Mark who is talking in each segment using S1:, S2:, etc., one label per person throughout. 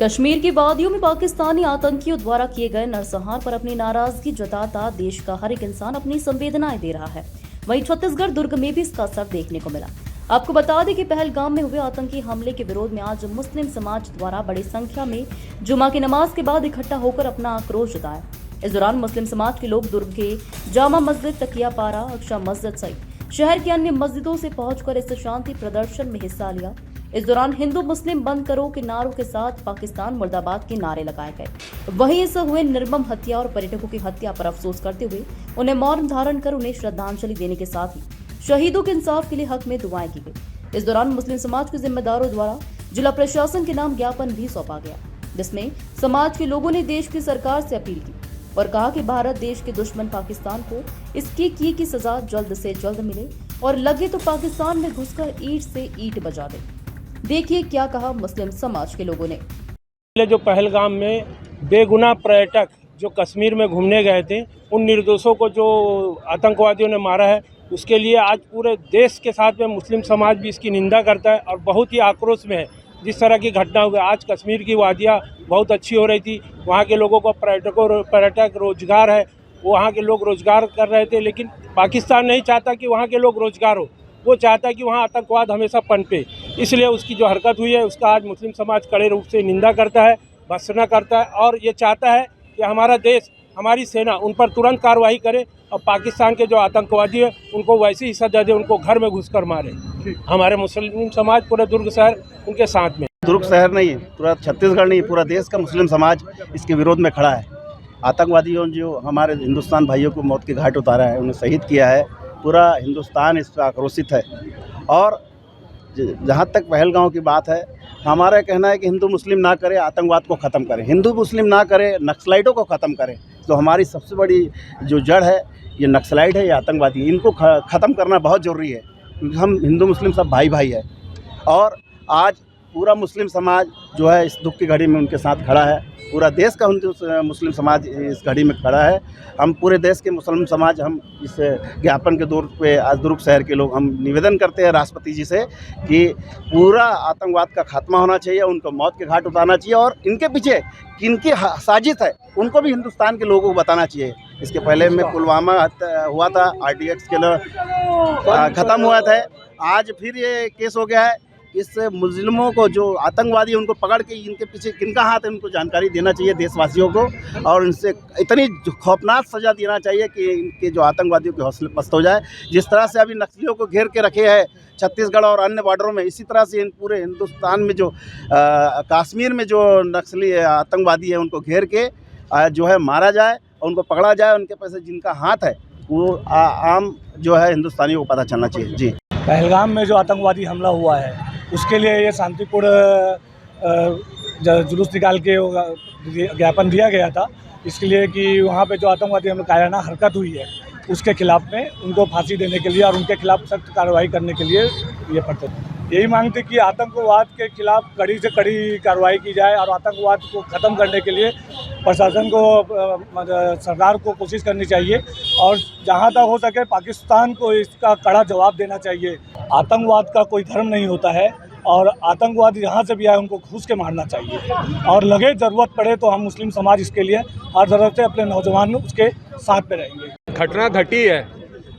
S1: कश्मीर की वादियों में पाकिस्तानी आतंकियों द्वारा किए गए नरसंहार पर अपनी नाराजगी जताता देश का हर एक इंसान अपनी संवेदनाएं दे रहा है। वहीं छत्तीसगढ़ दुर्ग में भी इसका असर देखने को मिला। आपको बता दें कि पहलगाम में हुए आतंकी हमले के विरोध में आज मुस्लिम समाज द्वारा बड़ी संख्या में जुमा की नमाज के बाद इकट्ठा होकर अपना आक्रोश जताया। इस दौरान मुस्लिम समाज के लोग दुर्ग के जामा मस्जिद, तकियापारा, अक्षा मस्जिद सहित शहर की अन्य मस्जिदों से पहुंचकर इस शांति प्रदर्शन में हिस्सा लिया। इस दौरान हिंदू मुस्लिम बंद करो के नारों के साथ पाकिस्तान मुर्दाबाद के नारे लगाए गए। वहीं इस हुए निर्मम हत्या और पर्यटकों की हत्या पर अफसोस करते हुए उन्हें मौन धारण कर उन्हें श्रद्धांजलि देने के साथ ही शहीदों के इंसाफ के लिए हक में दुआएं की गई। इस दौरान मुस्लिम समाज के जिम्मेदारों द्वारा जिला प्रशासन के नाम ज्ञापन भी सौंपा गया, जिसमें समाज के लोगों ने देश की सरकार से अपील की और कहा कि भारत देश के दुश्मन पाकिस्तान को इसकी की सजा जल्द से जल्द मिले और लगे तो पाकिस्तान में घुसकर ईंट से ईंट बजा दे। देखिए क्या कहा मुस्लिम समाज के लोगों ने।
S2: जो पहलगाम में बेगुनाह पर्यटक जो कश्मीर में घूमने गए थे, उन निर्दोषों को जो आतंकवादियों ने मारा है, उसके लिए आज पूरे देश के साथ में मुस्लिम समाज भी इसकी निंदा करता है और बहुत ही आक्रोश में है। जिस तरह की घटना हुई आज कश्मीर की वादियाँ बहुत अच्छी हो रही थी, वहाँ के लोगों को पर्यटक रोजगार है, वहाँ के लोग रोजगार कर रहे थे, लेकिन पाकिस्तान नहीं चाहता कि वहाँ के लोग रोजगार हो, वो चाहता है कि वहाँ आतंकवाद हमेशा पनपे। इसलिए उसकी जो हरकत हुई है उसका आज मुस्लिम समाज कड़े रूप से निंदा करता है, भर्त्सना करता है और ये चाहता है कि हमारा देश, हमारी सेना उन पर तुरंत कार्रवाई करे और पाकिस्तान के जो आतंकवादी है उनको वैसी ही सजा दे, उनको घर में घुसकर मारे। हमारे मुस्लिम समाज पूरे दुर्ग शहर उनके साथ में।
S3: दुर्ग शहर नहीं, पूरा छत्तीसगढ़ नहीं, पूरा देश का मुस्लिम समाज इसके विरोध में खड़ा है। आतंकवादियों जो हमारे हिंदुस्तान भाइयों को मौत के घाट उतारा है, उन्हें शहीद किया है, पूरा हिंदुस्तान इस पर आक्रोशित है। और जहाँ तक पहलगाम की बात है, हमारा कहना है कि हिंदू मुस्लिम ना करे, आतंकवाद को ख़त्म करें, हिंदू मुस्लिम ना करे, नक्सलाइटों को ख़त्म करें। तो हमारी सबसे बड़ी जो जड़ है ये नक्सलाइट है, ये आतंकवादी है, इनको ख़त्म करना बहुत ज़रूरी है, क्योंकि हम हिंदू मुस्लिम सब भाई भाई है। और आज पूरा मुस्लिम समाज जो है इस दुख की घड़ी में उनके साथ खड़ा है। पूरा देश का हिंदू मुस्लिम समाज इस घड़ी में खड़ा है। हम पूरे देश के मुस्लिम समाज हम इस ज्ञापन के दौर पे आज दुर्ग शहर के लोग हम निवेदन करते हैं राष्ट्रपति जी से कि पूरा आतंकवाद का खात्मा होना चाहिए, उनको मौत के घाट उतारना चाहिए और इनके पीछे किनकी साजिश है उनको भी हिंदुस्तान के लोगों को बताना चाहिए। इसके पहले में पुलवामा हुआ था, RTX के लिए ख़त्म हुआ था, आज फिर ये केस हो गया है। इस मुस्लिमों को जो आतंकवादी उनको पकड़ के इनके पीछे किनका हाथ है उनको जानकारी देना चाहिए देशवासियों को, और इनसे इतनी खौफनाक सज़ा देना चाहिए कि इनके जो आतंकवादियों के हौसले पस्त हो जाए। जिस तरह से अभी नक्सलियों को घेर के रखे हैं छत्तीसगढ़ और अन्य बॉर्डरों में, इसी तरह से इन पूरे हिंदुस्तान में जो कश्मीर में जो नक्सली आतंकवादी है उनको घेर के जो है मारा जाए और उनको पकड़ा जाए। उनके पास जिनका हाथ है वो आम जो है हिंदुस्तानियों को पता चलना चाहिए। जी,
S4: पहलगाम में जो आतंकवादी हमला हुआ है उसके लिए ये शांतिपूर्ण जुलूस निकाल के ज्ञापन दिया गया था, इसके लिए कि वहाँ पे जो आतंकवादी हमला कायराना हरकत हुई है उसके खिलाफ में उनको फांसी देने के लिए और उनके खिलाफ सख्त कार्रवाई करने के लिए ये पड़ते थे। यही मांगते कि आतंकवाद के खिलाफ कड़ी से कड़ी कार्रवाई की जाए और आतंकवाद को ख़त्म करने के लिए प्रशासन को, सरकार को कोशिश करनी चाहिए और जहाँ तक हो सके पाकिस्तान को इसका कड़ा जवाब देना चाहिए। आतंकवाद का कोई धर्म नहीं होता है और आतंकवाद जहाँ से भी आए उनको घुस के मारना चाहिए और लगे ज़रूरत पड़े तो हम मुस्लिम समाज इसके लिए हर ज़रूरत से अपने नौजवान उसके साथ में रहेंगे।
S5: घटना घटी है,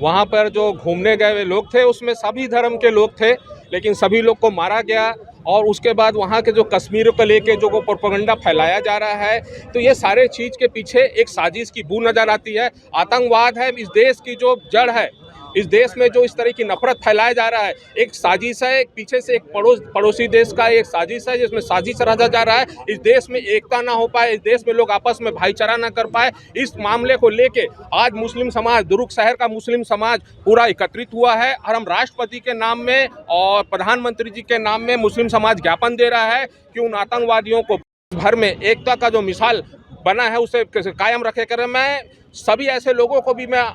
S5: वहाँ पर जो घूमने गए लोग थे उसमें सभी धर्म के लोग थे, लेकिन सभी लोग को मारा गया और उसके बाद वहाँ के जो कश्मीर को लेके जो प्रोपेगेंडा फैलाया जा रहा है, तो ये सारे चीज़ के पीछे एक साजिश की बू नज़र आती है। आतंकवाद है इस देश की जो जड़ है, इस देश में जो इस तरह की नफरत फैलाया जा रहा है, एक साजिश है, एक पीछे से एक पड़ोसी देश का एक साजिश है जिसमें साजिश रचा जा रहा है। इस देश में एकता ना हो पाए, इस देश में लोग आपस में भाईचारा ना कर पाए, इस मामले को लेके आज मुस्लिम समाज, दुर्ग शहर का मुस्लिम समाज पूरा एकत्रित हुआ है और हम राष्ट्रपति के नाम में और प्रधानमंत्री जी के नाम में मुस्लिम समाज ज्ञापन दे रहा है कि उन आतंकवादियों को भर में एकता का जो मिसाल बना है उसे कायम रखे करें। मैं सभी ऐसे लोगों को भी मैं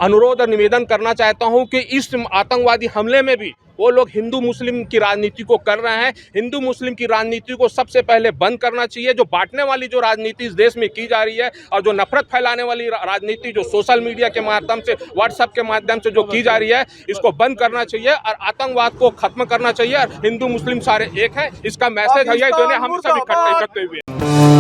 S5: अनुरोध और निवेदन करना चाहता हूं कि इस आतंकवादी हमले में भी वो लोग हिंदू मुस्लिम की राजनीति को कर रहे हैं। हिंदू मुस्लिम की राजनीति को सबसे पहले बंद करना चाहिए। जो बांटने वाली जो राजनीति इस देश में की जा रही है और जो नफरत फैलाने वाली राजनीति जो सोशल मीडिया के माध्यम से, व्हाट्सएप के माध्यम से जो की जा रही है, इसको बंद करना चाहिए और आतंकवाद को खत्म करना चाहिए। हिंदू मुस्लिम सारे एक हैं, इसका मैसेज है ये देने हम सब इकट्ठे हुए हैं।